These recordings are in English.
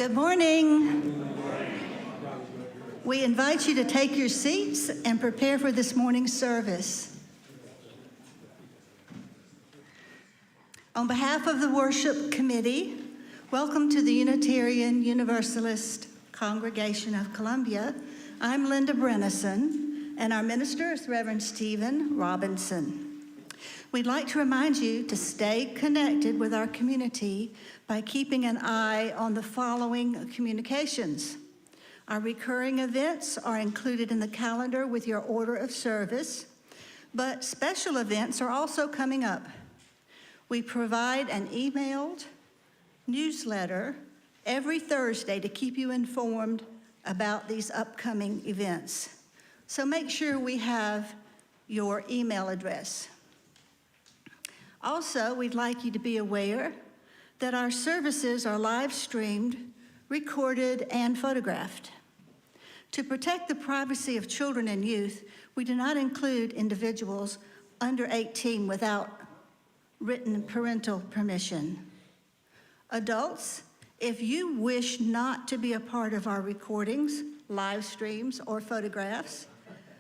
Good morning. We invite you to take your seats and prepare for this morning's service. On behalf of the worship committee, welcome to the Unitarian Universalist Congregation of Columbia. I'm Linda Brennison, and our minister is Reverend Stephen Robinson. We'd like to remind you to stay connected with our community by keeping an eye on the following communications. Our recurring events are included in the calendar with your order of service, but special events are also coming up. We provide an emailed newsletter every Thursday to keep you informed about these upcoming events. So make sure we have your email address. Also, we'd like you to be aware that our services are live streamed, recorded, and photographed. To protect the privacy of children and youth, we do not include individuals under 18 without written parental permission. Adults, if you wish not to be a part of our recordings, live streams, or photographs,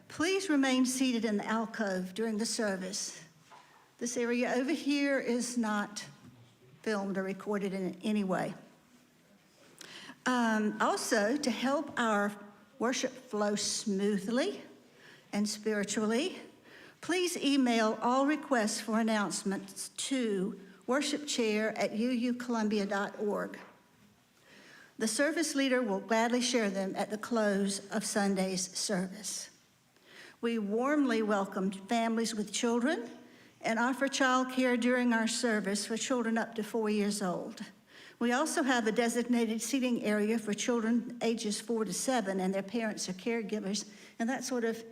please remain seated in the alcove during the service. This area over here is not filmed or recorded in any way. Also, to help our worship flow smoothly and spiritually, please email all requests for announcements to worshipchair@uucolumbia.org. The service leader will gladly share them at the close of Sunday's service. We warmly welcome families with children and offer child care during our service for children up to 4 years old. We also have a designated seating area for children ages 4 to 7 and their parents or caregivers, and that's sort of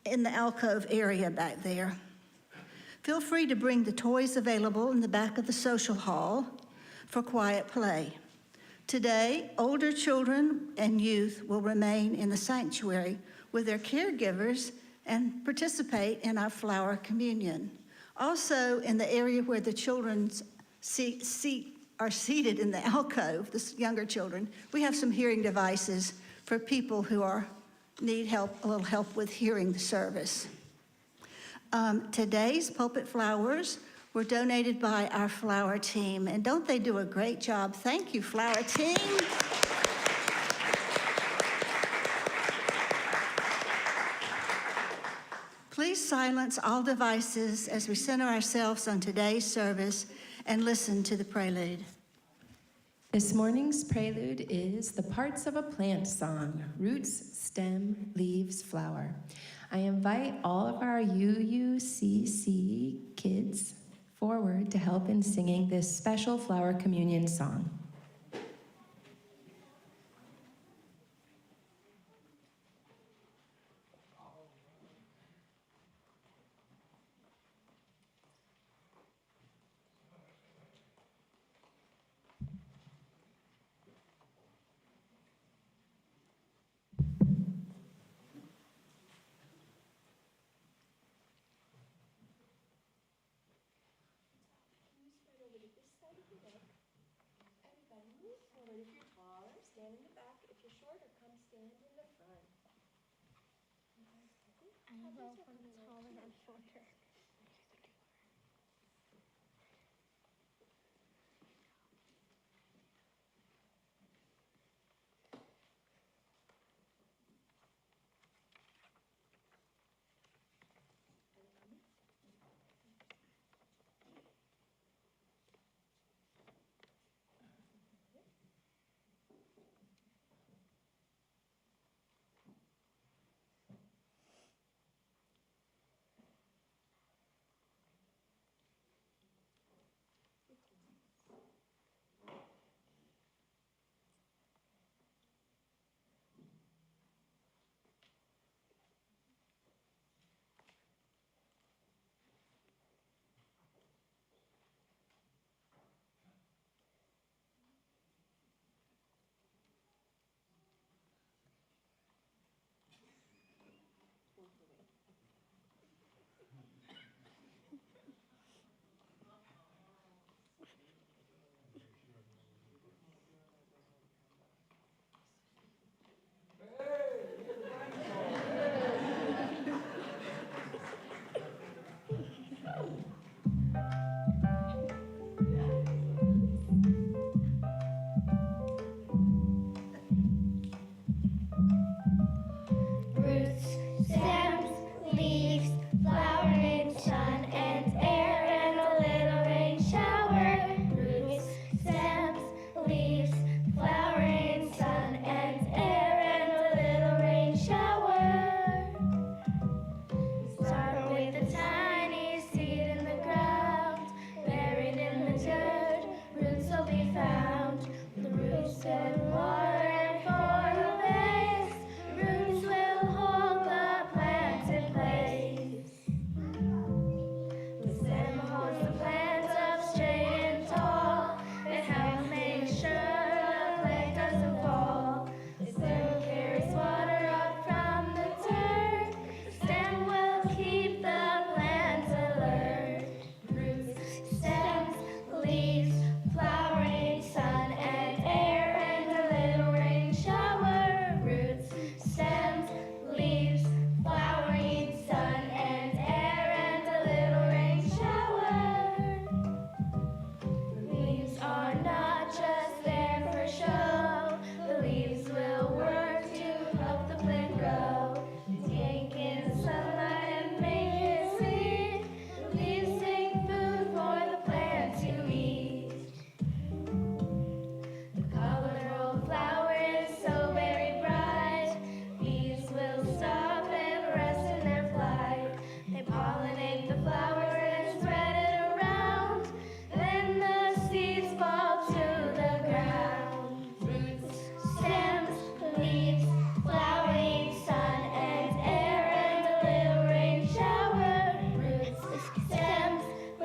in the alcove area back there. Feel free to bring the toys available in the back of the social hall for quiet play. Today, older children and youth will remain in the sanctuary with their caregivers and participate in our flower communion. Also, in the area where the children's are seated in the alcove, the younger children, we have some hearing devices for people who need help, a little help with hearing the service. Today's pulpit flowers were donated by our flower team, and don't they do a great job? Thank you, flower team. Please silence all devices as we center ourselves on today's service and listen to the prelude. This morning's prelude is The Parts of a Plant Song, Roots, Stem, Leaves, Flower. I invite all of our UUCC kids forward to help in singing this special flower communion song. Stand in the back. If you're shorter, come stand in the front. I love when it's taller and shorter.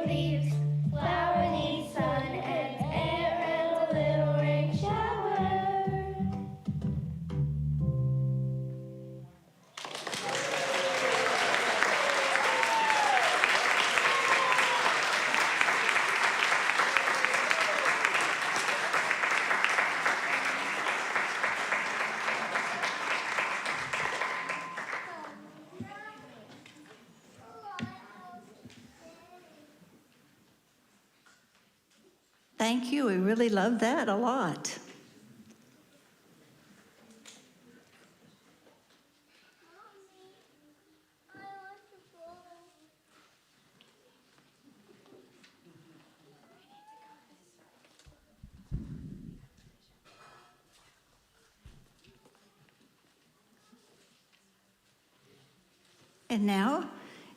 leaves, flower needs sun and air and a little rain shower. Thank you. We really love that a lot. And now,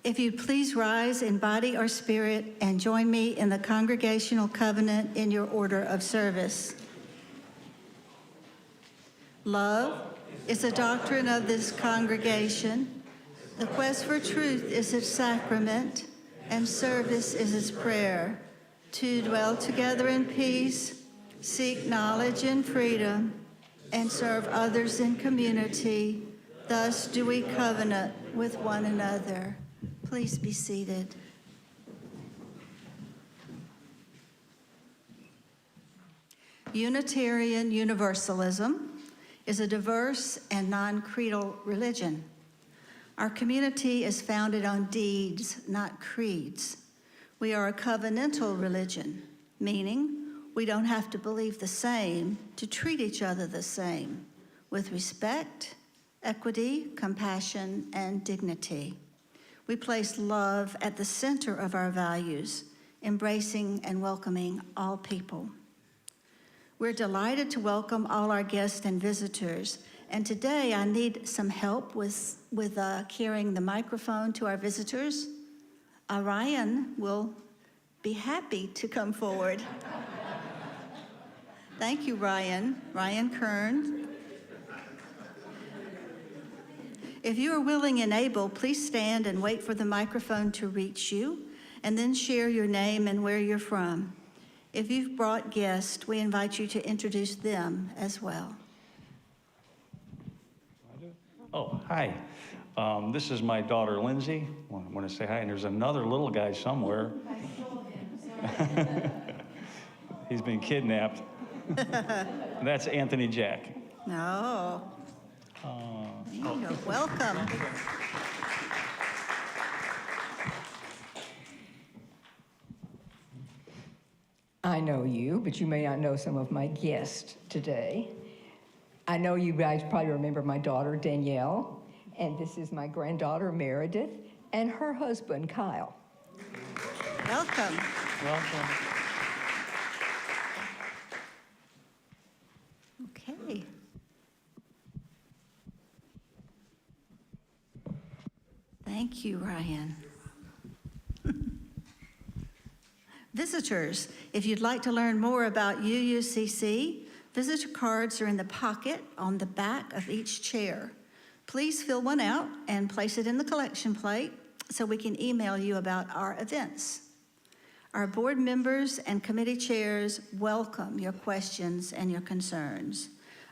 if you'd please rise in body or spirit and join me in the congregational covenant in your order of service. Love is the doctrine of this congregation. The quest for truth is its sacrament, and service is its prayer. To dwell together in peace, seek knowledge and freedom, and serve others in community. Thus do we covenant with one another. Please be seated. Unitarian Universalism is a diverse and non-creedal religion. Our community is founded on deeds, not creeds. We are a covenantal religion, meaning we don't have to believe the same to treat each other the same, with respect, equity, compassion, and dignity. We place love at the center of our values, embracing and welcoming all people. We're delighted to welcome all our guests and visitors, and today I need some help with carrying the microphone to our visitors. Ryan will be happy to come forward. Thank you, Ryan. Ryan Kern. If you are willing and able, please stand and wait for the microphone to reach you, and then share your name and where you're from. If you've brought guests, we invite you to introduce them as well. Oh, hi. This is my daughter, Lindsay. I want to say hi, and there's another little guy somewhere. He's been kidnapped. That's Anthony Jack. No. Welcome. I know you, but you may not know some of my guests today. I know you guys probably remember my daughter, Danielle, and this is my granddaughter, Meredith, and her husband, Kyle. Welcome. Welcome. Okay. Thank you, Ryan. Visitors, if you'd like to learn more about UUCC, visitor cards are in the pocket on the back of each chair. Please fill one out and place it in the collection plate so we can email you about our events. Our board members and committee chairs welcome your questions and your concerns.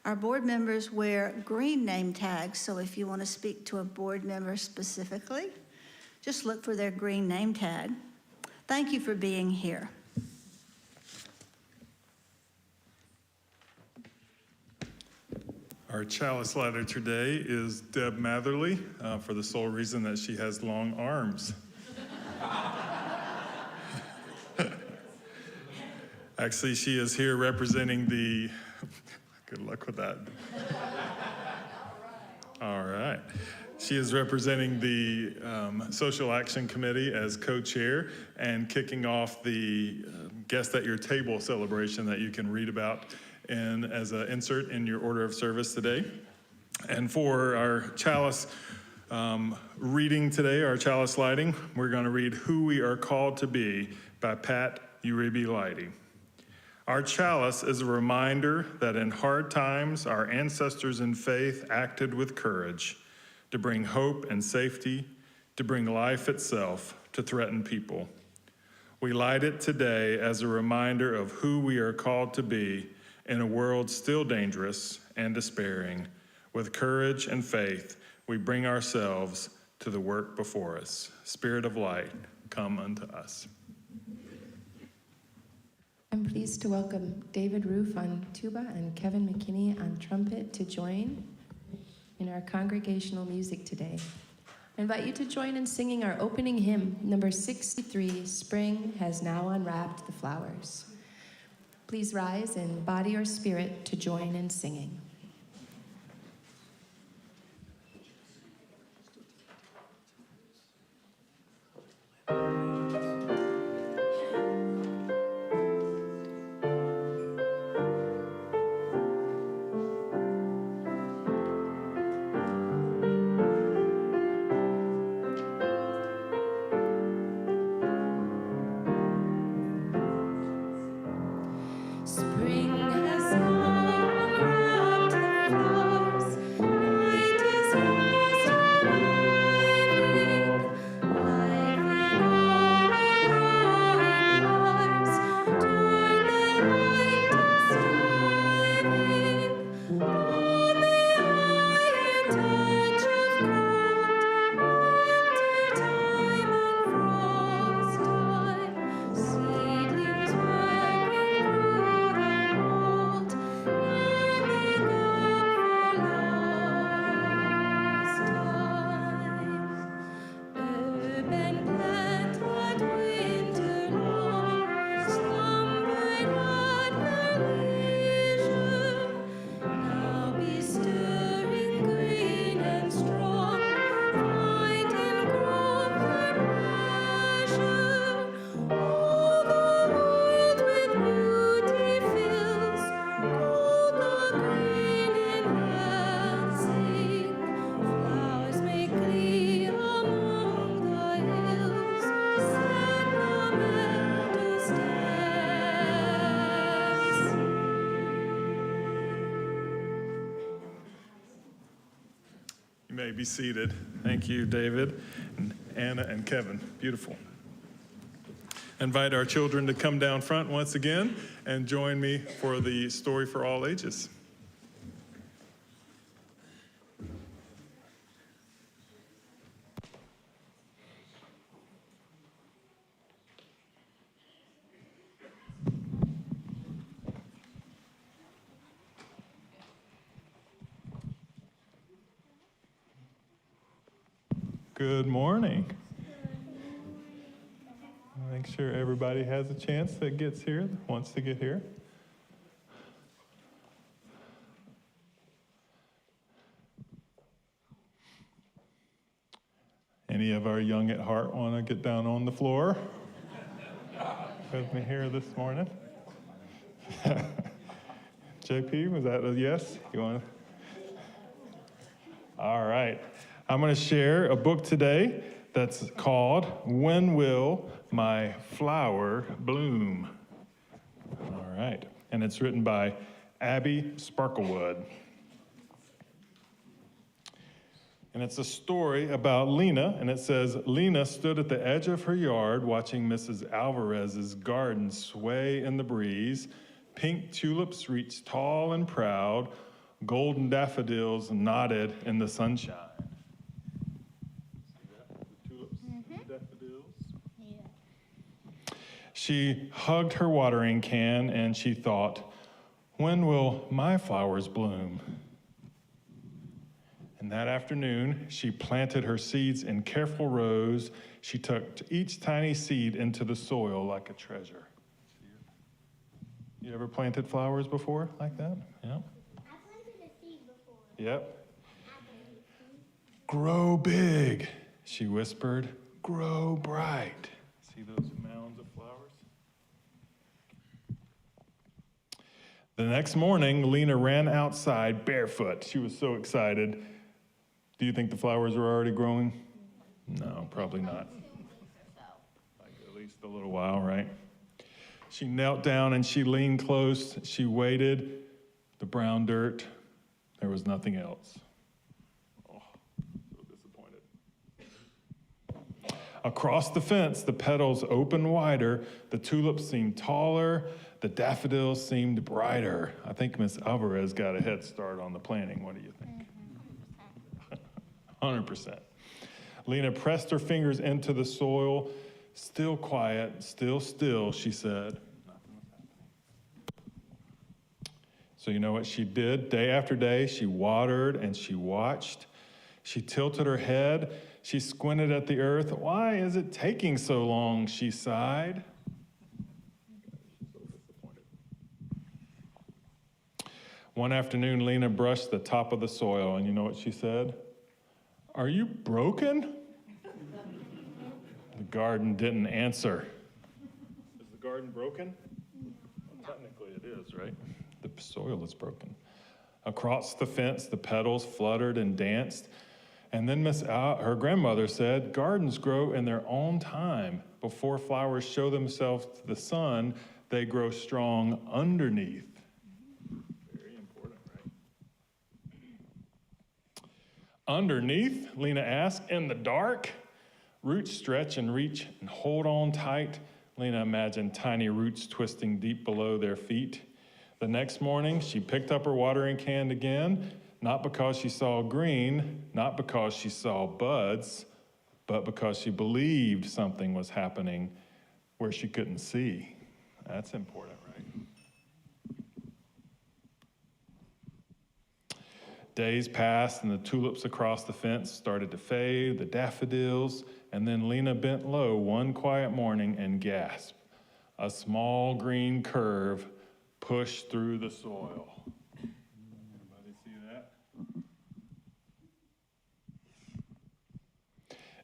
Our board members wear green name tags, so if you want to speak to a board member specifically, just look for their green name tag. Thank you for being here. Our chalice lighter today is Deb Matherly, for the sole reason that she has long arms. Actually, she is here representing the, good luck with that. All right. She is representing the Social Action Committee as co-chair and kicking off the Guest at Your Table celebration that you can read about as an insert in your order of service today. And for our chalice reading today, our chalice lighting, we're going to read Who We Are Called to Be by Pat Uribe-Leidy. Our chalice is a reminder that in hard times, our ancestors in faith acted with courage to bring hope and safety, to bring life itself to threatened people. We light it today as a reminder of who we are called to be in a world still dangerous and despairing. With courage and faith, we bring ourselves to the work before us. Spirit of light, come unto us. I'm pleased to welcome David Roof on tuba and Kevin McKinney on trumpet to join in our congregational music today. I invite you to join in singing our opening hymn, number 63, Spring Has Now Unwrapped the Flowers. Please rise in body or spirit to join in singing. Spring has now unwrapped the flowers. Night is fast reviving. Life in all our growing lives. Toward the light is striving. On the iron touch of cold. Winter time and frost time. Seedlings working through the mold. Now make up for lost time. Herb and plant what winter long slumbered at their leisure. Now be stirring green and strong, find in growth and measure. All the world with beauty fills, gold the green enhancing. Flowers make clear among the hills, sacramental steps. You may be seated. Thank you, David, and Anna, and Kevin. Beautiful. Invite our children to come down front once again and join me for the story for all ages. Good morning. Make sure everybody has a chance that gets here, that wants to get here. Any of our young at heart want to get down on the floor with me here this morning? JP, was that a yes? You want to? All right. I'm going to share a book today that's called When Will My Flower Bloom? All right. And it's written by Abby Sparklewood. And it's a story about Lena, and it says, Lena stood at the edge of her yard watching Mrs. Alvarez's garden sway in the breeze. Pink tulips reached tall and proud. Golden daffodils nodded in the sunshine. She hugged her watering can and she thought, when will my flowers bloom? And that afternoon, she planted her seeds in careful rows. She tucked each tiny seed into the soil like a treasure. You ever planted flowers before like that? Yeah. I planted a seed before. Yep. Grow big, she whispered. Grow bright. See those mounds of flowers? The next morning, Lena ran outside barefoot. She was so excited. Do you think the flowers were already growing? No, probably not. Like at least a little while, right? She knelt down and she leaned close. She waited. The brown dirt. There was nothing else. Oh, so disappointed. Across the fence, the petals opened wider, the tulips seemed taller, the daffodils seemed brighter. I think Miss Alvarez got a head start on the planting. What do you think? 100%. Lena pressed her fingers into the soil. Still quiet, still still, she said. So you know what she did? Day after day, she watered and she watched. She tilted her head. She squinted at the earth. Why is it taking so long? She sighed. One afternoon, Lena brushed the top of the soil, and you know what she said? Are you broken? The garden didn't answer. Is the garden broken? Well, technically it is, right? The soil is broken. Across the fence, the petals fluttered and danced. And then her grandmother said, gardens grow in their own time. Before flowers show themselves to the sun, they grow strong underneath. Very important, right? Underneath, Lena asked, in the dark? Roots stretch and reach and hold on tight. Lena imagined tiny roots twisting deep below their feet. The next morning, she picked up her watering can again, not because she saw green, not because she saw buds, but because she believed something was happening where she couldn't see. That's important, right? Days passed and the tulips across the fence started to fade, the daffodils, and then Lena bent low one quiet morning and gasped. A small green curve pushed through the soil. Anybody see that?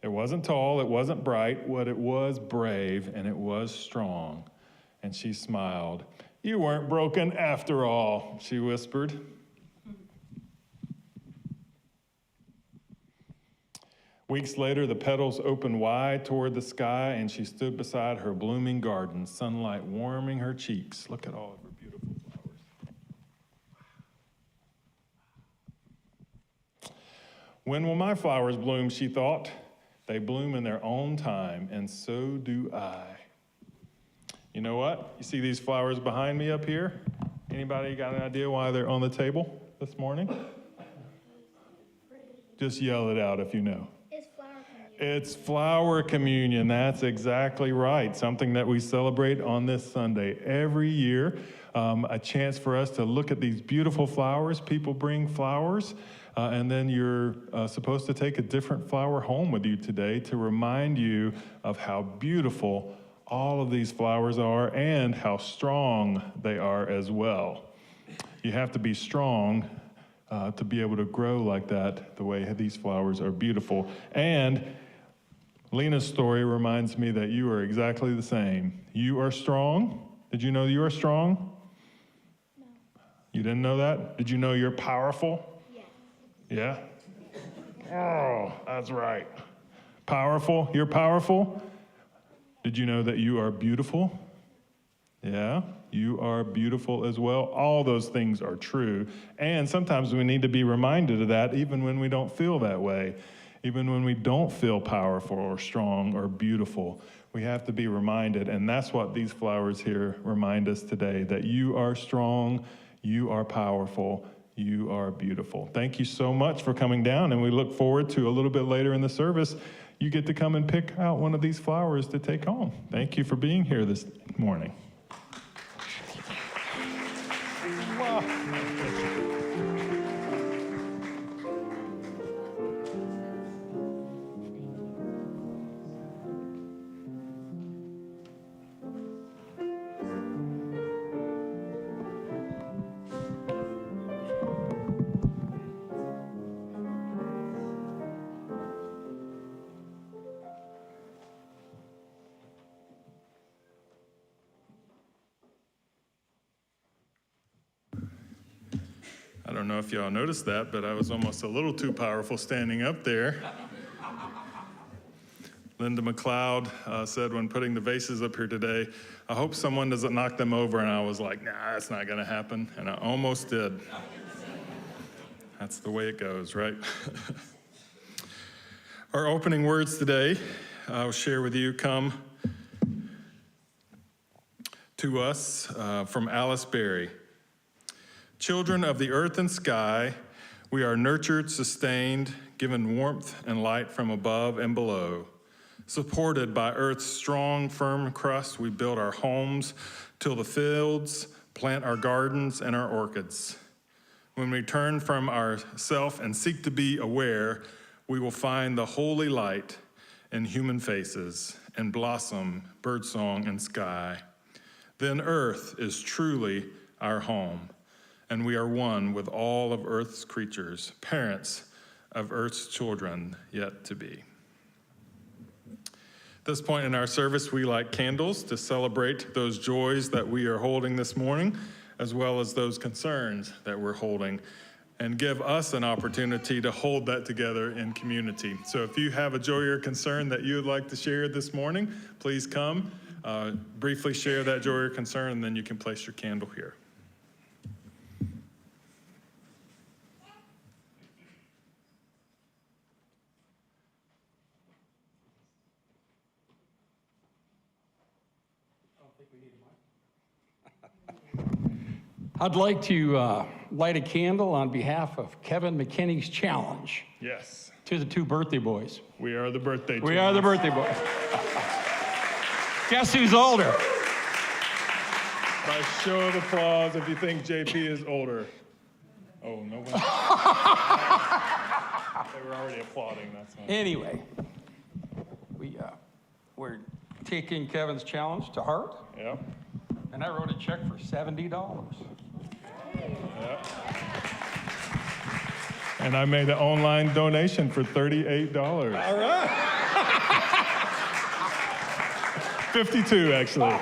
It wasn't tall, it wasn't bright, but it was brave and it was strong. And she smiled. You weren't broken after all, she whispered. Weeks later, the petals opened wide toward the sky, and she stood beside her blooming garden, sunlight warming her cheeks. Look at all of her beautiful flowers. When will my flowers bloom, she thought. They bloom in their own time, and so do I. You know what? You see these flowers behind me up here? Anybody got an idea why they're on the table this morning? Just yell it out if you know. It's flower communion. That's exactly right. Something that we celebrate on this Sunday every year. A chance for us to look at these beautiful flowers. People bring flowers, and then you're supposed to take a different flower home with you today to remind you of how beautiful all of these flowers are and how strong they are as well. You have to be strong to be able to grow like that, the way these flowers are beautiful. And Lena's story reminds me that you are exactly the same. You are strong. Did you know you are strong? No. You didn't know that? Did you know you're powerful? Yes. Yeah? Oh, that's right. Powerful? You're powerful? Did you know that you are beautiful? Yeah, you are beautiful as well. All those things are true. And sometimes we need to be reminded of that even when we don't feel that way. Even when we don't feel powerful or strong or beautiful, we have to be reminded, and that's what these flowers here remind us today, that you are strong, you are powerful, you are beautiful. Thank you so much for coming down, and we look forward to a little bit later in the service, you get to come and pick out one of these flowers to take home. Thank you for being here this morning. Wow. I don't know if y'all noticed that, but I was almost a little too powerful standing up there. Linda McLeod said when putting the vases up here today, I hope someone doesn't knock them over, and I was like, nah, that's not gonna happen, and I almost did. That's the way it goes, right? Our opening words today I'll share with you come to us from Alice Berry. Children of the earth and sky, we are nurtured, sustained, given warmth and light from above and below. Supported by earth's strong, firm crust, we build our homes, till the fields, plant our gardens and our orchids. When we turn from ourself and seek to be aware, we will find the holy light in human faces and blossom, birdsong, and sky. Then earth is truly our home, and we are one with all of earth's creatures, parents of earth's children yet to be. At this point in our service, we light candles to celebrate those joys that we are holding this morning, as well as those concerns that we're holding, and give us an opportunity to hold that together in community. So if you have a joy or concern that you would like to share this morning, please come, briefly share that joy or concern, and then you can place your candle here. I'd like to light a candle on behalf of Kevin McKinney's challenge Yes, to the two birthday boys. we are the birthday We are the twins. birthday boys. Guess who's older? By show of applause, if you think JP is older. Oh, no one. They were already applauding, that's not. Anyway, we're taking Kevin's challenge to heart, Yeah. and I wrote a check for $70. And I made an online donation for $38. All right. 52, actually. Oh,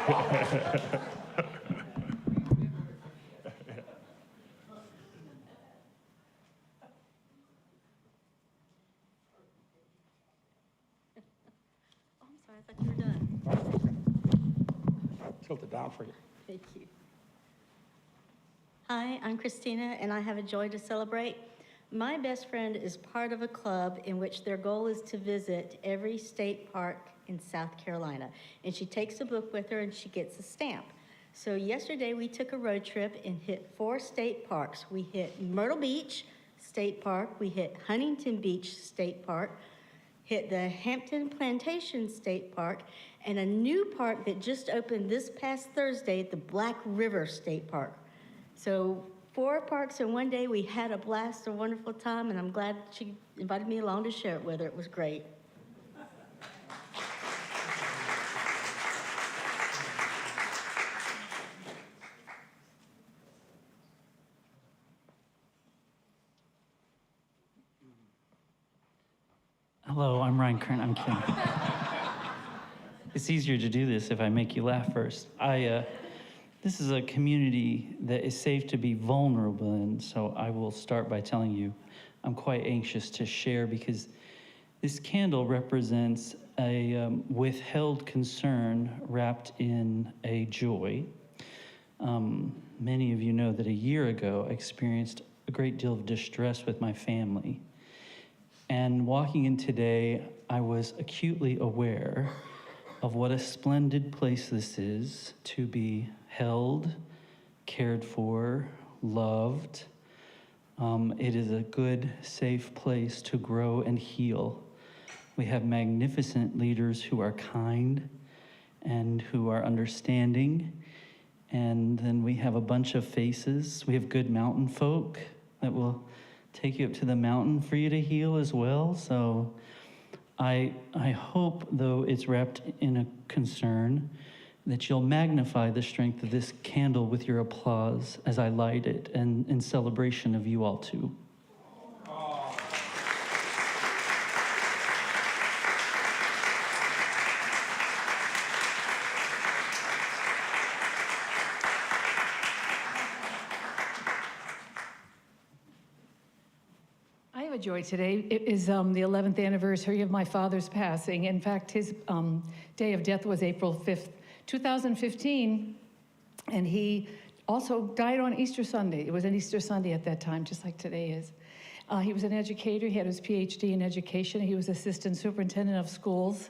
I'm sorry, I thought you were done. Tilt it down for you. Thank you. Hi, I'm Christina, and I have a joy to celebrate. My best friend is part of a club in which their goal is to visit every state park in South Carolina. And she takes a book with her and she gets a stamp. So yesterday we took a road trip and hit 4 state parks. We hit Myrtle Beach State Park, we hit Huntington Beach State Park, hit the Hampton Plantation State Park, and a new park that just opened this past Thursday, the Black River State Park. So 4 parks in one day. We had a blast, a wonderful time, and I'm glad she invited me along to share it with her. It was great. Hello, I'm Ryan Kern. I'm kidding. It's easier to do this if I make you laugh first. This is a community that is safe to be vulnerable in, so I will start by telling you I'm quite anxious to share because this candle represents a withheld concern wrapped in a joy. Many of you know that a year ago I experienced a great deal of distress with my family. And walking in today, I was acutely aware of what a splendid place this is to be held, cared for, loved. It is a good, safe place to grow and heal. We have magnificent leaders who are kind and who are understanding. And then we have a bunch of faces. We have good mountain folk that will take you up to the mountain for you to heal as well. So I hope, though it's wrapped in a concern, that you'll magnify the strength of this candle with your applause as I light it, and in celebration of you all too. I have a joy today. It is the 11th anniversary of my father's passing. In fact, his day of death was April 5th, 2015, and he also died on Easter Sunday. It was an Easter Sunday at that time, just like today is. He was an educator. He had his PhD in education. He was assistant superintendent of schools.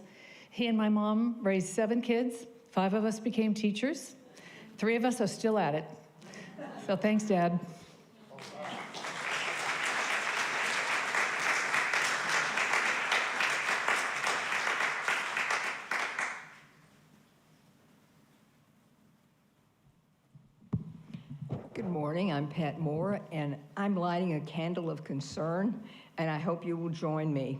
He and my mom raised 7 kids. 5 of us became teachers. 3 of us are still at it. So thanks, Dad. Good morning, I'm Pat Moore, and I'm lighting a candle of concern, and I hope you will join me.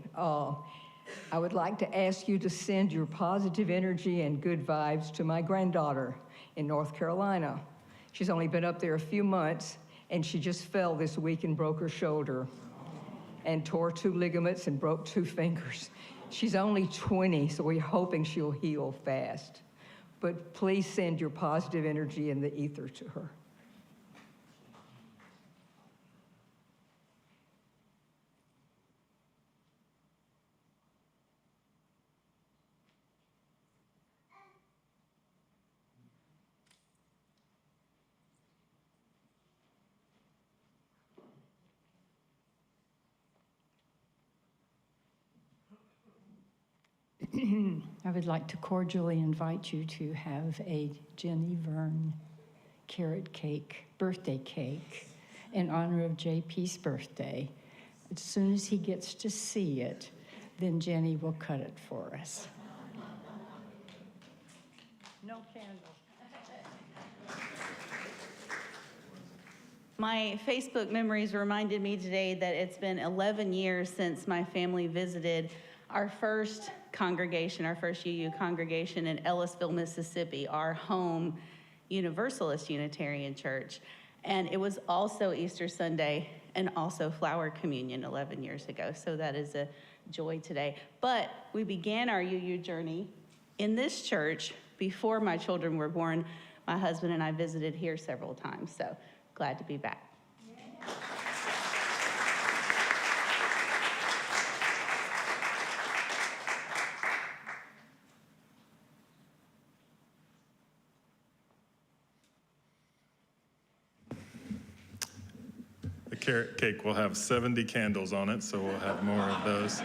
I would like to ask you to send your positive energy and good vibes to my granddaughter in North Carolina. She's only been up there a few months, and she just fell this week and broke her shoulder and tore 2 ligaments and broke 2 fingers. She's only 20, so we're hoping she'll heal fast. But please send your positive energy in the ether to her. I would like to cordially invite you to have a Jenny Verne carrot cake, birthday cake, in honor of JP's birthday. As soon as he gets to see it, then Jenny will cut it for us. No candles. My Facebook memories reminded me today that it's been 11 years since my family visited our first congregation, our first UU congregation in Ellisville, Mississippi, our home Universalist Unitarian Church. And it was also Easter Sunday and also Flower Communion 11 years ago. So that is a joy today. But we began our UU journey in this church before my children were born. My husband and I visited here several times. So glad to be back. The carrot cake will have 70 candles on it, so we'll have more of those.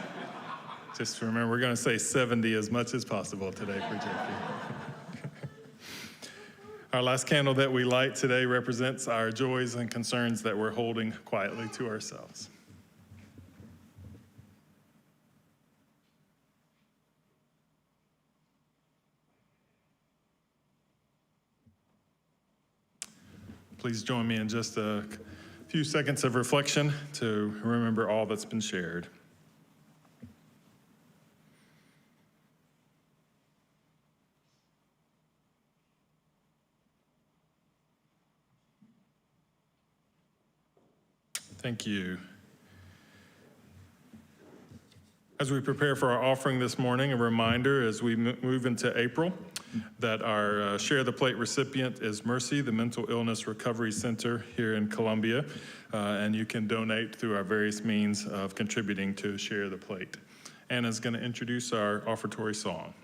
Just remember, we're going to say 70 as much as possible today for JP. Our last candle that we light today represents our joys and concerns that we're holding quietly to ourselves. Please join me in just a few seconds of reflection to remember all that's been shared. Thank you. As we prepare for our offering this morning, a reminder as we move into April that our Share the Plate recipient is Mercy, the Mental Illness Recovery Center here in Columbia, and you can donate through our various means of contributing to Share the Plate. Anna's going to introduce our offertory song.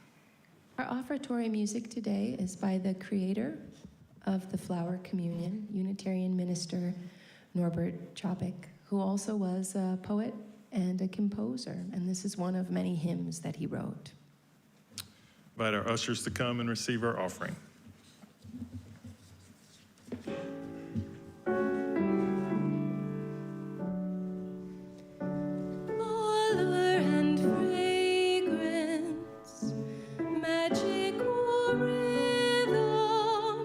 Our offertory music today is by the creator of the Flower Communion, Unitarian minister Norbert Chopik, who also was a poet and a composer, and this is one of many hymns that he wrote. Invite our ushers to come and receive our offering. Allure and fragrance, magical rhythm,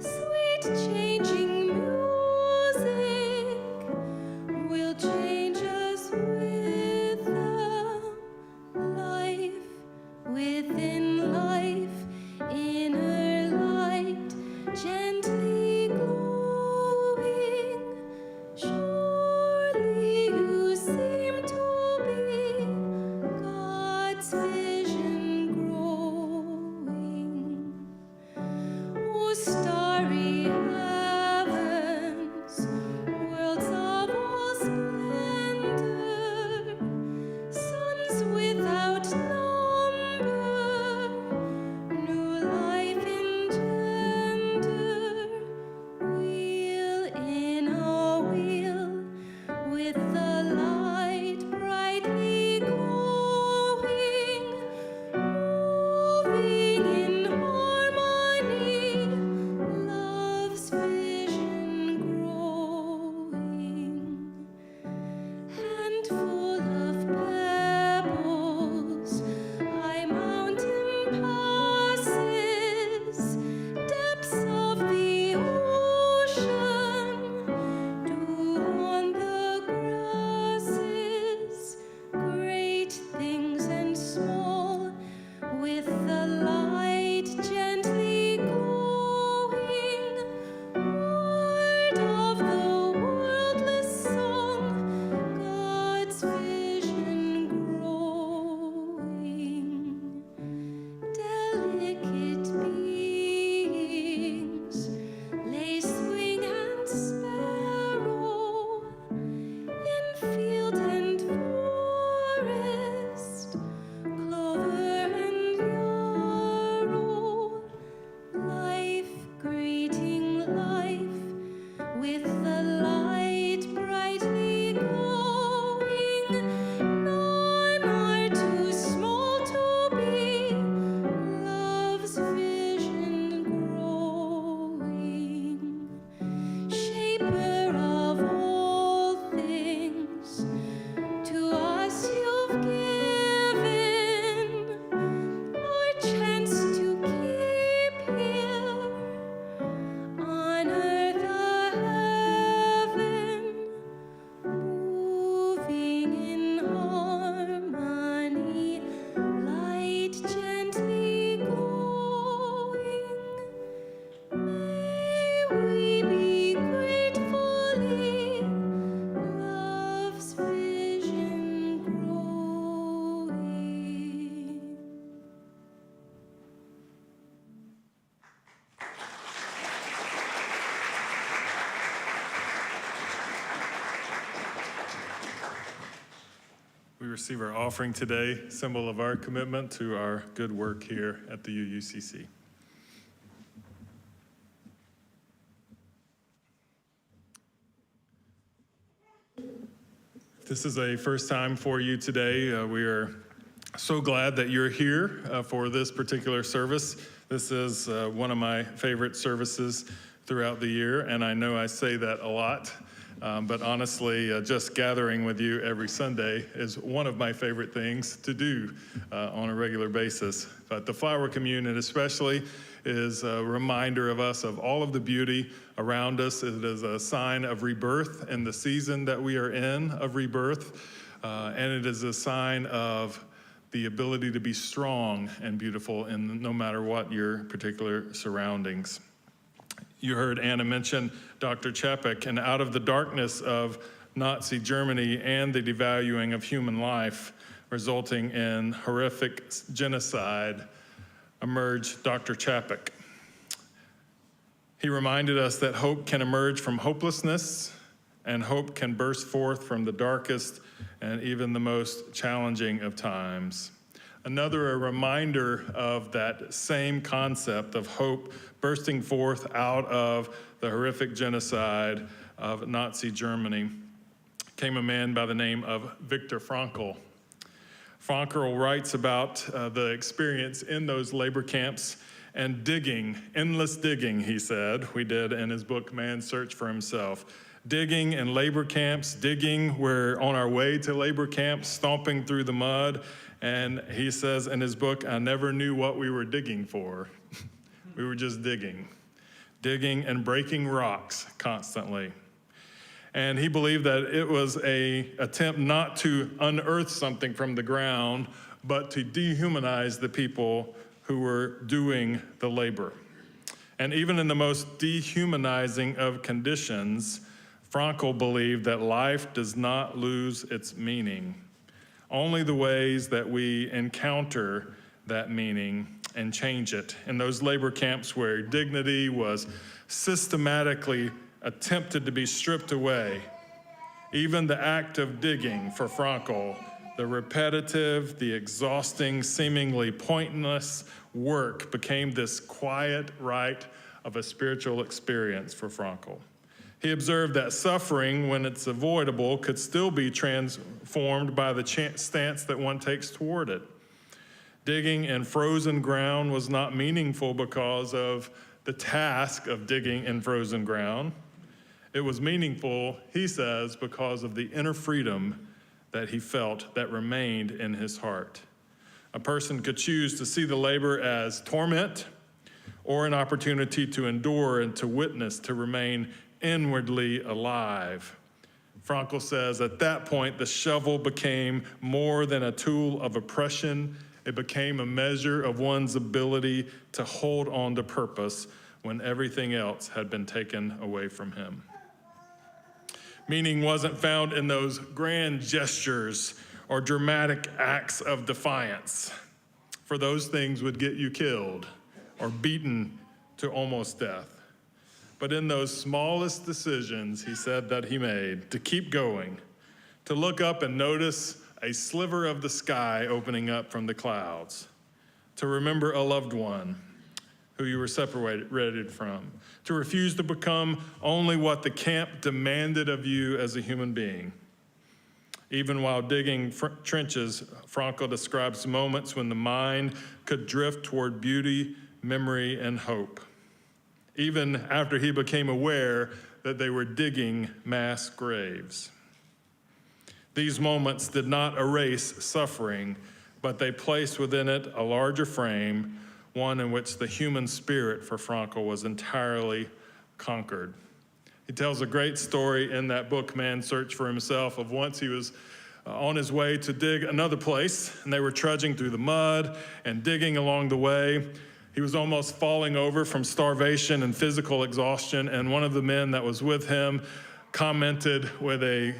sweet changing music will change us with them. Life within life, inner we be gratefully love's vision growing. We receive our offering today, symbol of our commitment to our good work here at the UUCC. If this is a first time for you today, we are so glad that you're here for this particular service. This is one of my favorite services throughout the year, and I know I say that a lot. But honestly, just gathering with you every Sunday is one of my favorite things to do on a regular basis. But the Flower Communion especially is a reminder of us of all of the beauty around us. It is a sign of rebirth in the season that we are in of rebirth. And it is a sign of the ability to be strong and beautiful in no matter what your particular surroundings. You heard Anna mention Dr. Čapek, and out of the darkness of Nazi Germany and the devaluing of human life, resulting in horrific genocide, emerged Dr. Čapek. He reminded us that hope can emerge from hopelessness, and hope can burst forth from the darkest and even the most challenging of times. Another a reminder of that same concept of hope bursting forth out of the horrific genocide of Nazi Germany came a man by the name of Viktor Frankl. Frankl writes about the experience in those labor camps and digging, endless digging, he said, we did in his book, Man's Search for Himself. Digging in labor camps, digging, we're on our way to labor camps, stomping through the mud. And he says in his book, I never knew what we were digging for. We were just digging and breaking rocks constantly. And he believed that it was an attempt not to unearth something from the ground, but to dehumanize the people who were doing the labor. And even in the most dehumanizing of conditions, Frankl believed that life does not lose its meaning. Only the ways that we encounter that meaning and change it. In those labor camps where dignity was systematically attempted to be stripped away, even the act of digging for Frankl, the repetitive, the exhausting, seemingly pointless work became this quiet rite of a spiritual experience for Frankl. He observed that suffering, when it's avoidable, could still be transformed by the stance that one takes toward it. Digging in frozen ground was not meaningful because of the task of digging in frozen ground. It was meaningful, he says, because of the inner freedom that he felt that remained in his heart. A person could choose to see the labor as torment or an opportunity to endure and to witness, to remain inwardly alive. Frankl says, at that point, the shovel became more than a tool of oppression. It became a measure of one's ability to hold on to purpose when everything else had been taken away from him. Meaning wasn't found in those grand gestures or dramatic acts of defiance, for those things would get you killed or beaten to almost death. But in those smallest decisions, he said, that he made, to keep going, to look up and notice a sliver of the sky opening up from the clouds, to remember a loved one who you were separated from, to refuse to become only what the camp demanded of you as a human being. Even while digging trenches, Frankl describes moments when the mind could drift toward beauty, memory, and hope. Even after he became aware that they were digging mass graves. These moments did not erase suffering, but they placed within it a larger frame, one in which the human spirit for Frankl was entirely conquered. He tells a great story in that book, Man's Search for Himself, of once he was on his way to dig another place, and they were trudging through the mud and digging along the way. He was almost falling over from starvation and physical exhaustion, and one of the men that was with him commented with a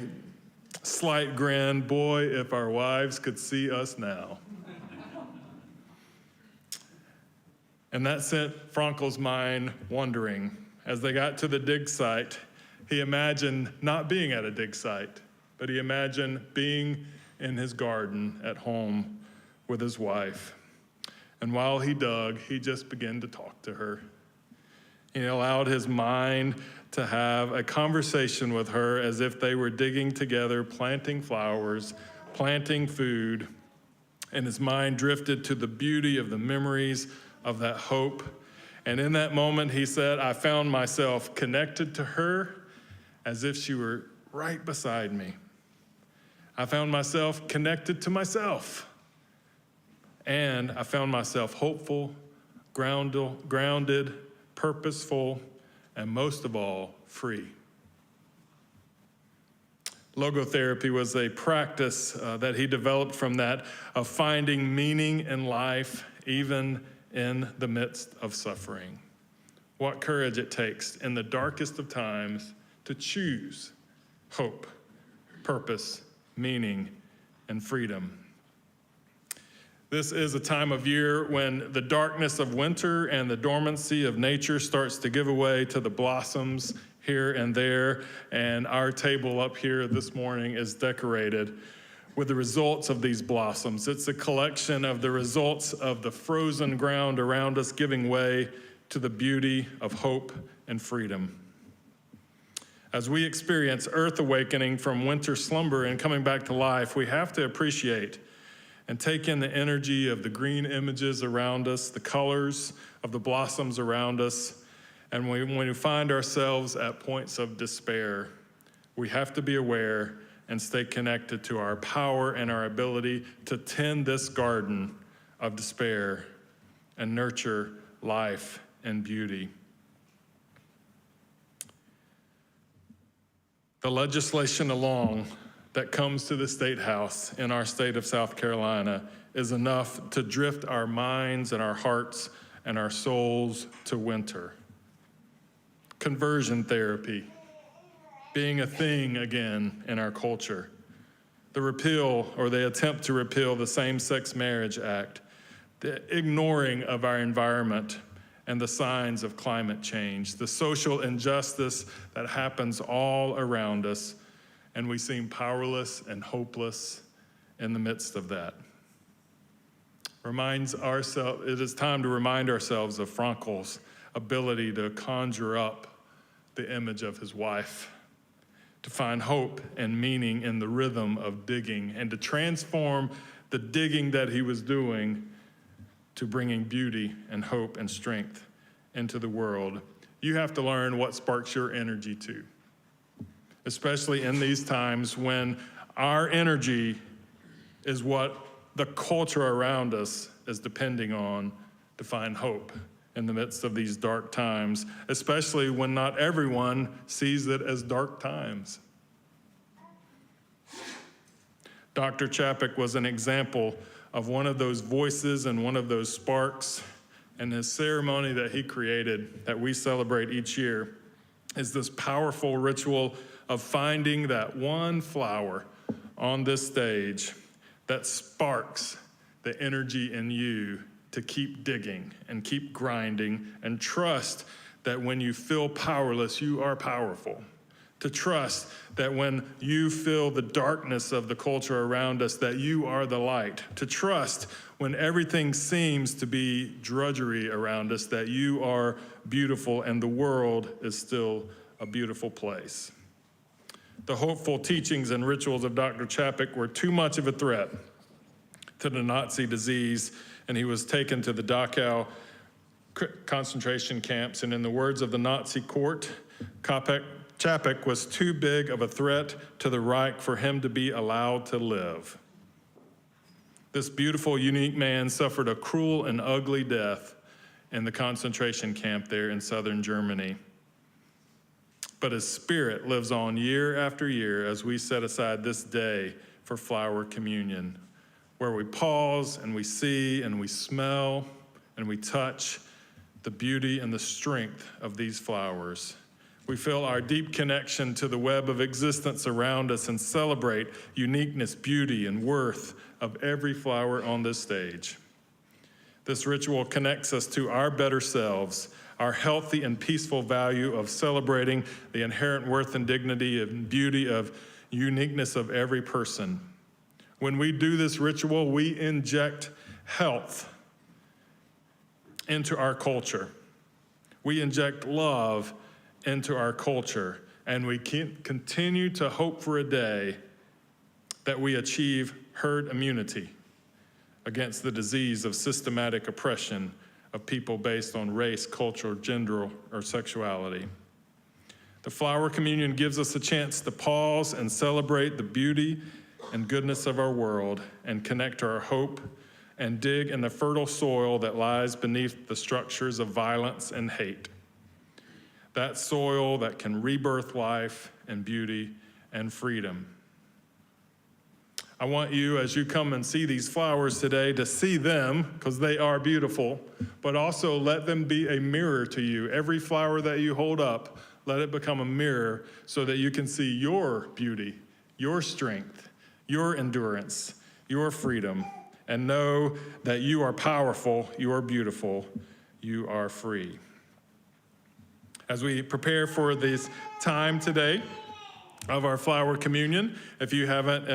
slight grin, "Boy, if our wives could see us now." And that sent Frankel's mind wandering. As they got to the dig site, he imagined not being at a dig site, but he imagined being in his garden at home with his wife. And while he dug, he just began to talk to her. He allowed his mind to have a conversation with her as if they were digging together, planting flowers, planting food, and his mind drifted to the beauty of the memories of that hope. And in that moment, he said, I found myself connected to her as if she were right beside me. I found myself connected to myself. And I found myself hopeful, grounded, purposeful, and most of all, free. Logotherapy was a practice that he developed from that of finding meaning in life, even in the midst of suffering. What courage it takes in the darkest of times to choose hope, purpose, meaning, and freedom. This is a time of year when the darkness of winter and the dormancy of nature starts to give way to the blossoms here and there, and our table up here this morning is decorated with the results of these blossoms. It's a collection of the results of the frozen ground around us giving way to the beauty of hope and freedom. As we experience earth awakening from winter slumber and coming back to life, we have to appreciate and take in the energy of the green images around us, the colors of the blossoms around us. And when we find ourselves at points of despair, we have to be aware and stay connected to our power and our ability to tend this garden of despair and nurture life and beauty. The legislation along that comes to the State House in our state of South Carolina is enough to drift our minds and our hearts and our souls to winter. Conversion therapy, being a thing again in our culture. The repeal or the attempt to repeal the Same-Sex Marriage Act, the ignoring of our environment and the signs of climate change, the social injustice that happens all around us, and we seem powerless and hopeless in the midst of that. It is time to remind ourselves of Frankel's ability to conjure up the image of his wife, to find hope and meaning in the rhythm of digging, and to transform the digging that he was doing to bringing beauty and hope and strength into the world. You have to learn what sparks your energy too, especially in these times when our energy is what the culture around us is depending on to find hope in the midst of these dark times, especially when not everyone sees it as dark times. Dr. Chapek was an example of one of those voices and one of those sparks, and his ceremony that he created that we celebrate each year is this powerful ritual of finding that one flower on this stage that sparks the energy in you to keep digging and keep grinding and trust that when you feel powerless, you are powerful. To trust that when you feel the darkness of the culture around us, that you are the light. To trust when everything seems to be drudgery around us, that you are beautiful and the world is still a beautiful place. The hopeful teachings and rituals of Dr. Chapek were too much of a threat to the Nazi disease, and he was taken to the Dachau concentration camps. And in the words of the Nazi court, Chapek was too big of a threat to the Reich for him to be allowed to live. This beautiful, unique man suffered a cruel and ugly death in the concentration camp there in southern Germany. But his spirit lives on year after year as we set aside this day for Flower Communion, where we pause and we see and we smell and we touch the beauty and the strength of these flowers. We feel our deep connection to the web of existence around us and celebrate uniqueness, beauty, and worth of every flower on this stage. This ritual connects us to our better selves, our healthy and peaceful value of celebrating the inherent worth and dignity and beauty of uniqueness of every person. When we do this ritual, we inject health into our culture. We inject love into our culture, and we continue to hope for a day that we achieve herd immunity against the disease of systematic oppression of people based on race, culture, gender, or sexuality. The flower communion gives us a chance to pause and celebrate the beauty and goodness of our world and connect to our hope and dig in the fertile soil that lies beneath the structures of violence and hate. That soil that can rebirth life and beauty and freedom. I want you, as you come and see these flowers today, to see them, because they are beautiful, but also let them be a mirror to you. Every flower that you hold up, let it become a mirror so that you can see your beauty, your strength, your endurance, your freedom, and know that you are powerful, you are beautiful, you are free. As we prepare for this time today of our flower communion, if you haven't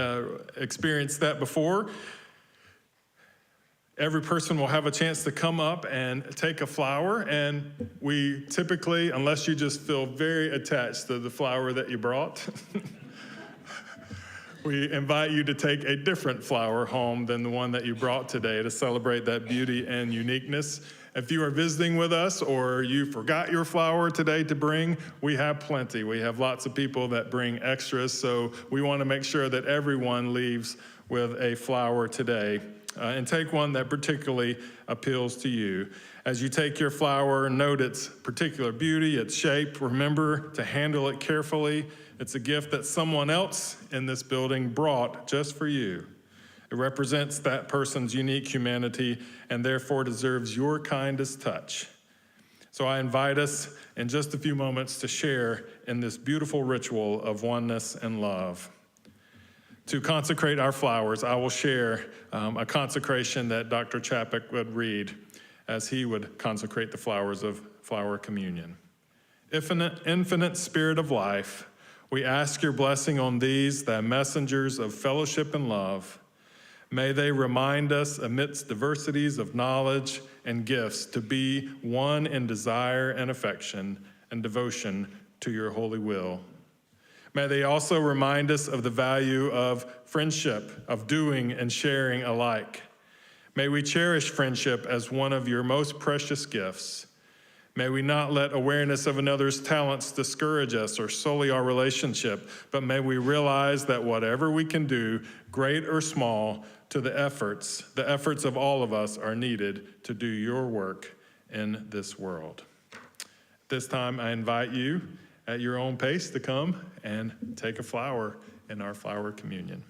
experienced that before, every person will have a chance to come up and take a flower, and we typically, unless you just feel very attached to the flower that you brought, we invite you to take a different flower home than the one that you brought today to celebrate that beauty and uniqueness. If you are visiting with us or you forgot your flower today to bring, we have plenty. We have lots of people that bring extras, so we want to make sure that everyone leaves with a flower today. And take one that particularly appeals to you. As you take your flower, note its particular beauty, its shape. Remember to handle it carefully. It's a gift that someone else in this building brought just for you. It represents that person's unique humanity and therefore deserves your kindest touch. So I invite us in just a few moments to share in this beautiful ritual of oneness and love. To consecrate our flowers, I will share a consecration that Dr. Chapek would read as he would consecrate the flowers of flower communion. Infinite Spirit of life, we ask your blessing on these, the messengers of fellowship and love. May they remind us amidst diversities of knowledge and gifts to be one in desire and affection and devotion to your holy will. May they also remind us of the value of friendship, of doing and sharing alike. May we cherish friendship as one of your most precious gifts. May we not let awareness of another's talents discourage us or sully our relationship, but may we realize that whatever we can do, great or small, to the efforts of all of us are needed to do your work in this world. This time I invite you at your own pace to come and take a flower in our flower communion.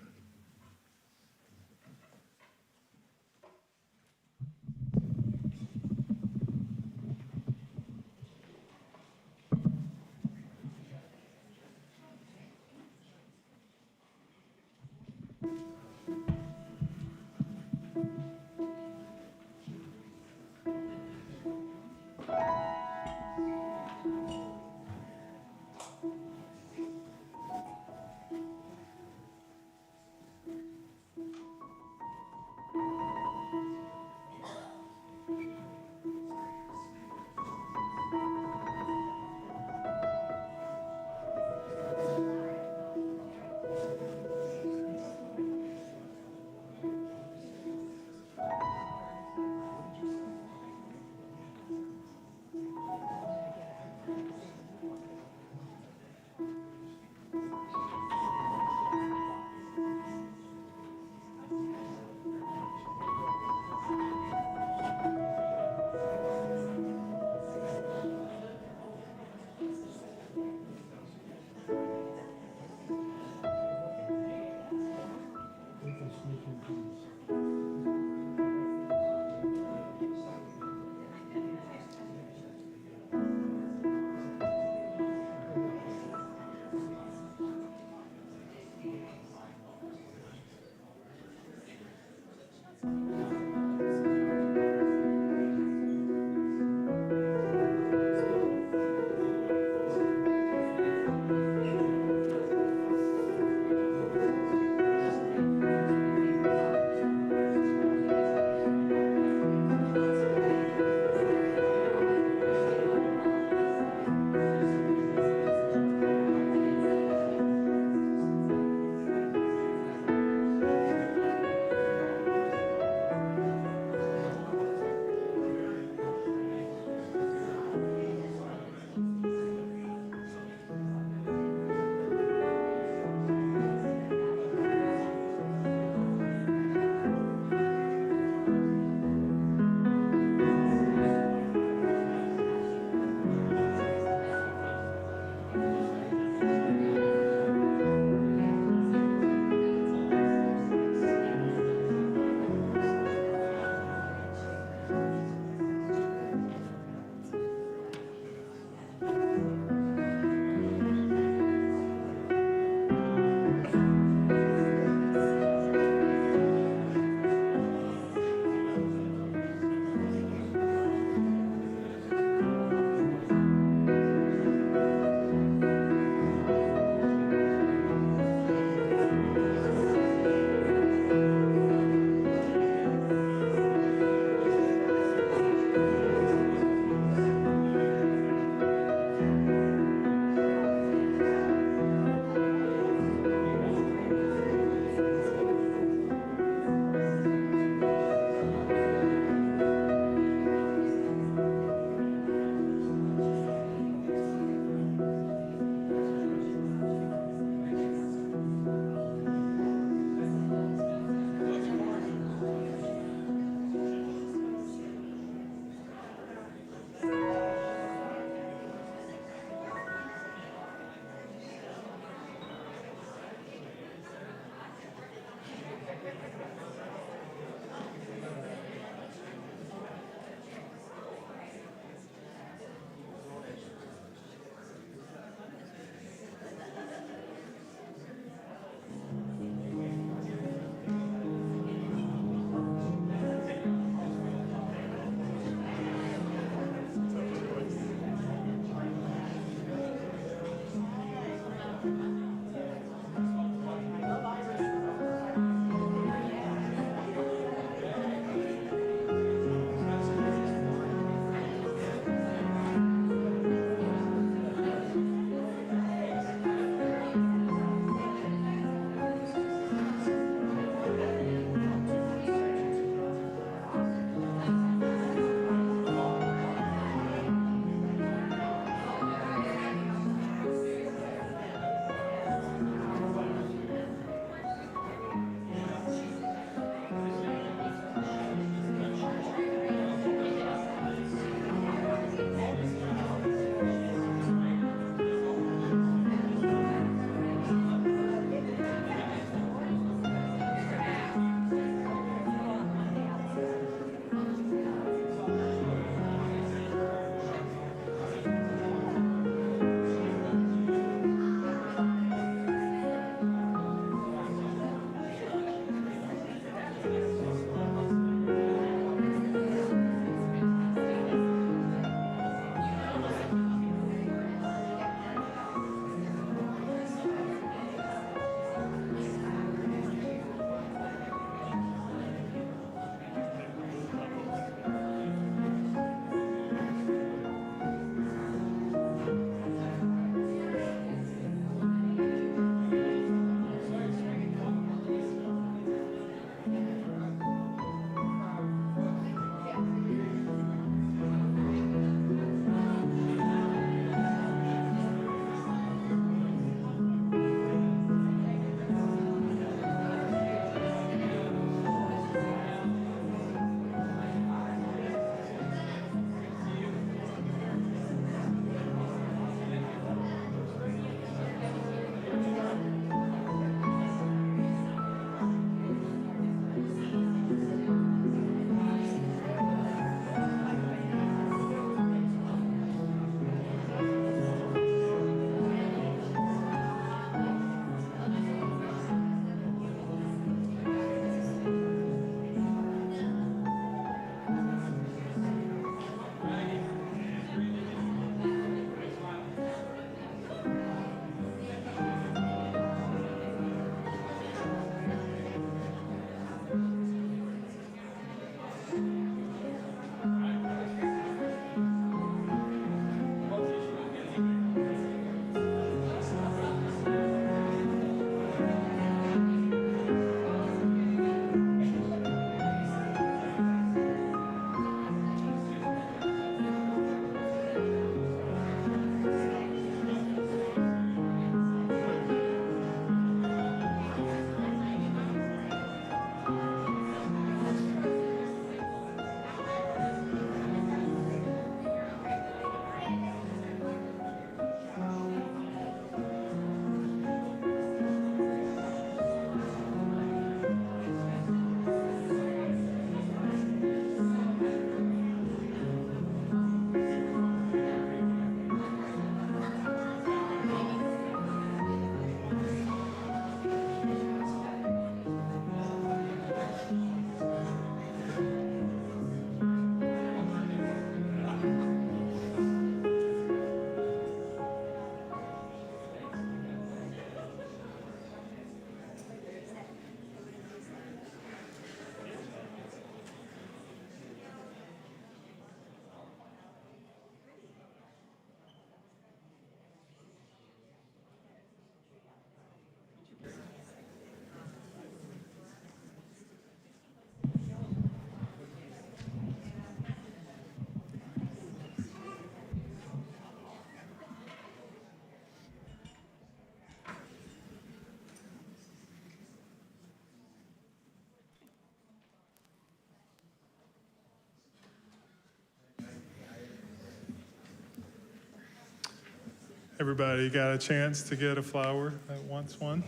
Everybody got a chance to get a flower that wants one?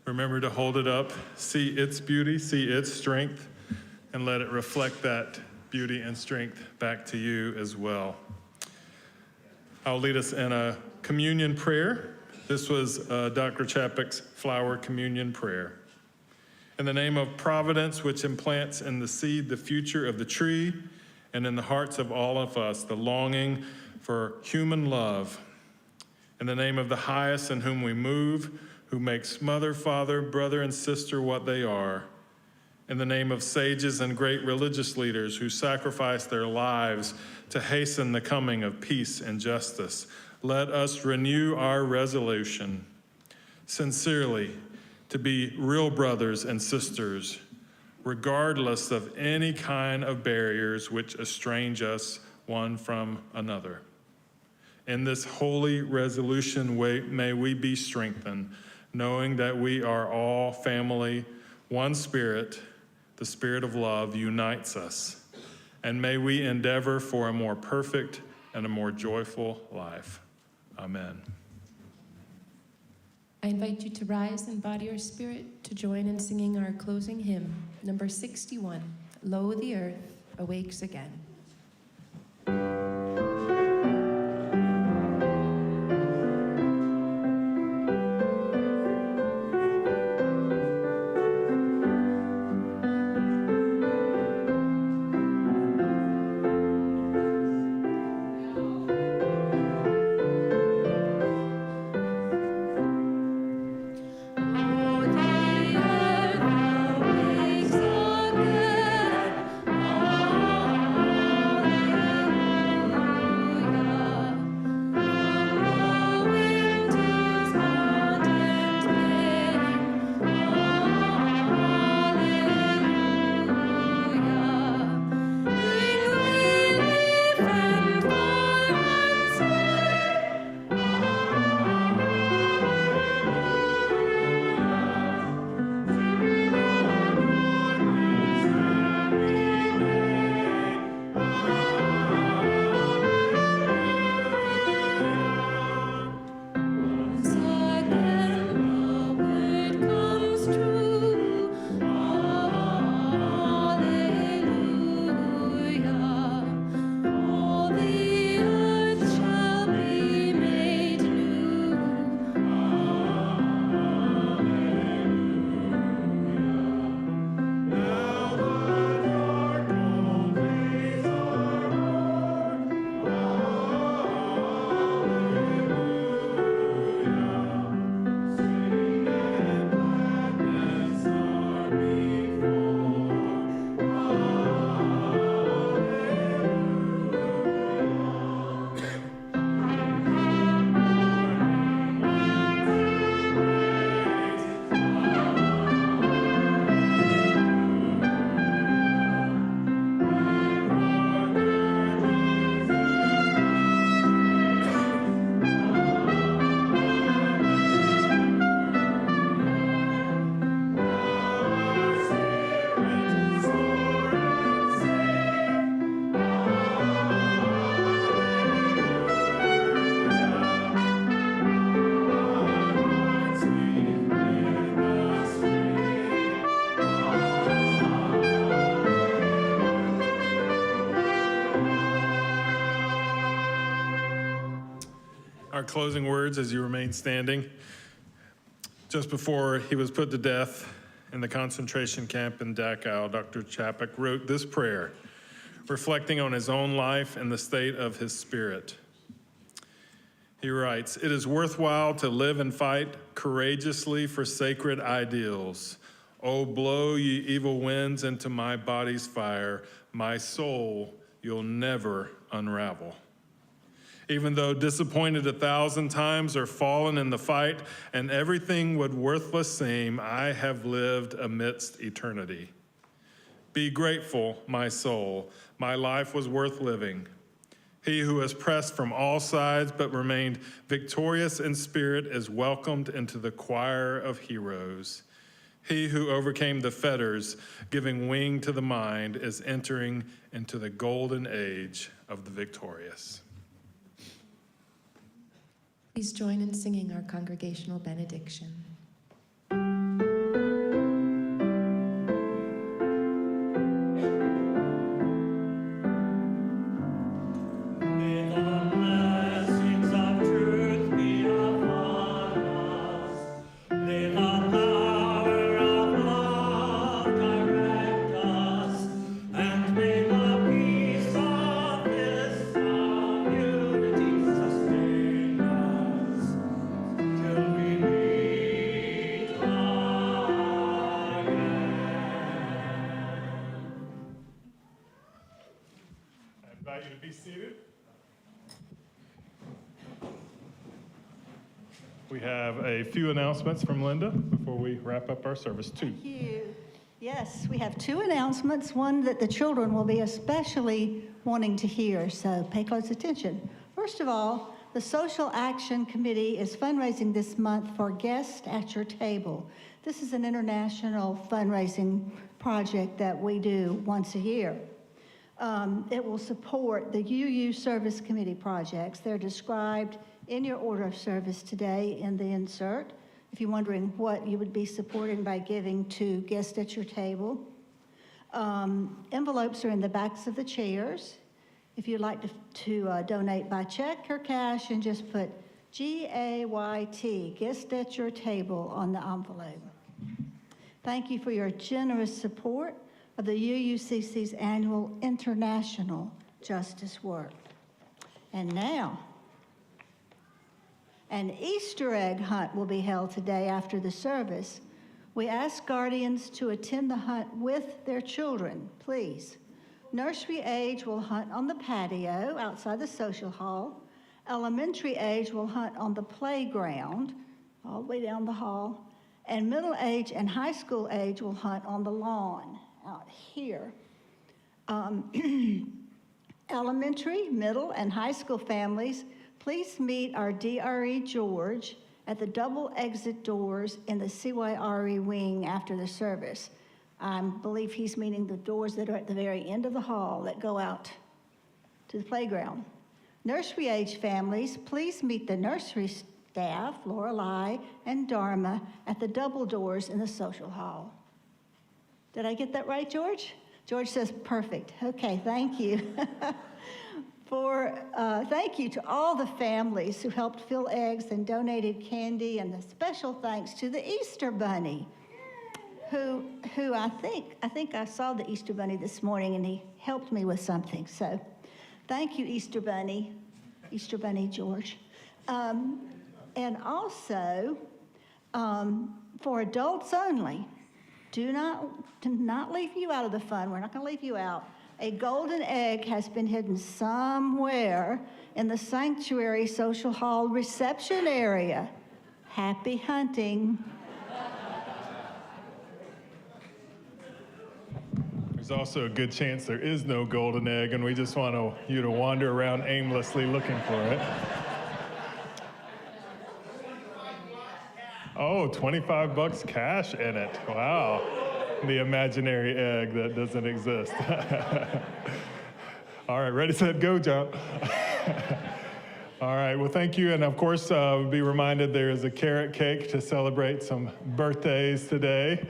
Remember to hold it up, see its beauty, see its strength, and let it reflect that beauty and strength back to you as well. I'll lead us in a communion prayer. This was Dr. Chapek's flower communion prayer. In the name of Providence, which implants in the seed the future of the tree, and in the hearts of all of us, the longing for human love. In the name of the highest in whom we move, who makes mother, father, brother, and sister what they are. In the name of sages and great religious leaders who sacrifice their lives to hasten the coming of peace and justice, let us renew our resolution, sincerely, to be real brothers and sisters, regardless of any kind of barriers which estrange us one from another. In this holy resolution, may we be strengthened, knowing that we are all family, one spirit, the spirit of love unites us. And may we endeavor for a more perfect and a more joyful life. Amen. I invite you to rise in body or spirit to join in singing our closing hymn, number 61, Lo, the Earth Awakes Again. Our closing words as you remain standing. Just before he was put to death in the concentration camp in Dachau, Dr. Chapek wrote this prayer, reflecting on his own life and the state of his spirit. He writes, "It is worthwhile to live and fight courageously for sacred ideals. Oh, blow ye evil winds into my body's fire, my soul you'll never unravel. Even though disappointed 1,000 times or fallen in the fight, and everything would worthless seem, I have lived amidst eternity. Be grateful, my soul, my life was worth living. He who has pressed from all sides but remained victorious in spirit is welcomed into the choir of heroes. He who overcame the fetters, giving wing to the mind, is entering into the golden age of the victorious." Please join in singing our congregational benediction. Unity We have a few announcements from Linda before we wrap up our service, too. Thank you. Yes, we have two announcements, one that the children will be especially wanting to hear, so pay close attention. First of all, the Social Action Committee is fundraising this month for Guest at Your Table. This is an international fundraising project that we do once a year. It will support the UU Service Committee projects. They're described in your order of service today in the insert, if you're wondering what you would be supporting by giving to Guest at Your Table. Envelopes are in the backs of the chairs. If you'd like to donate by check or cash, and just put GAYT, Guest at Your Table, on the envelope. Thank you for your generous support of the UUCC's annual international justice work. And now, an Easter egg hunt will be held today after the service. We ask guardians to attend the hunt with their children, please. Nursery age will hunt on the patio outside the social hall. Elementary age will hunt on the playground all the way down the hall. And middle age and high school age will hunt on the lawn out here. Elementary, middle, and high school families, please meet our DRE George at the double exit doors in the CYRE wing after the service. I believe he's meaning the doors that are at the very end of the hall that go out to the playground. Nursery age families, please meet the nursery staff, Lorelei and Dharma, at the double doors in the social hall. Did I get that right, George? George says perfect. Okay, thank you. Thank you to all the families who helped fill eggs and donated candy, and a special thanks to the Easter Bunny, who I think I saw the Easter Bunny this morning, and he helped me with something. So thank you, Easter Bunny George. And also, for adults only, do not leave you out of the fun. We're not going to leave you out. A golden egg has been hidden somewhere in the sanctuary social hall reception area. Happy hunting. There's also a good chance there is no golden egg, and we just want you to wander around aimlessly looking for it. Oh, 25 bucks cash in it. Wow. The imaginary egg that doesn't exist. All right, ready, set, go, John. All right, well, thank you. And of course, be reminded there is a carrot cake to celebrate some birthdays today,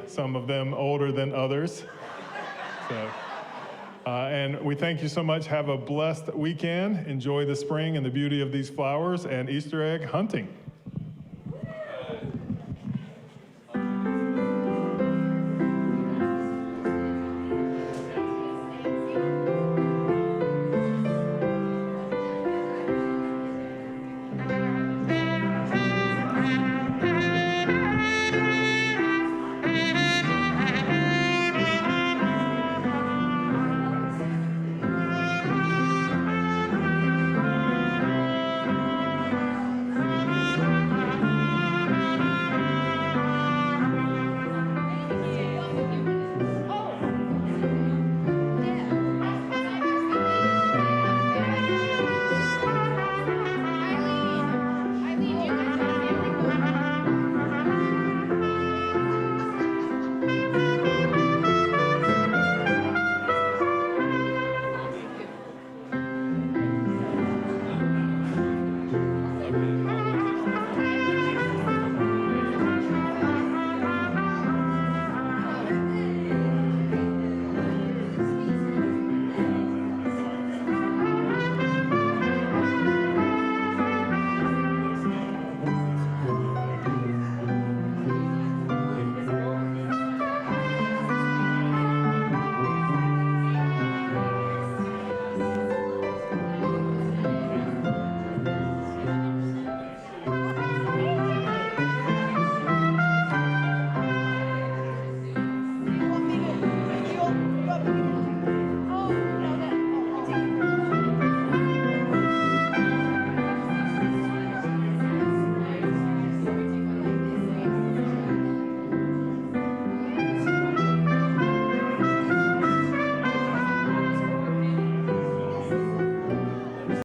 some of them older than others. So, and we thank you so much. Have a blessed weekend. Enjoy the spring and the beauty of these flowers and Easter egg hunting.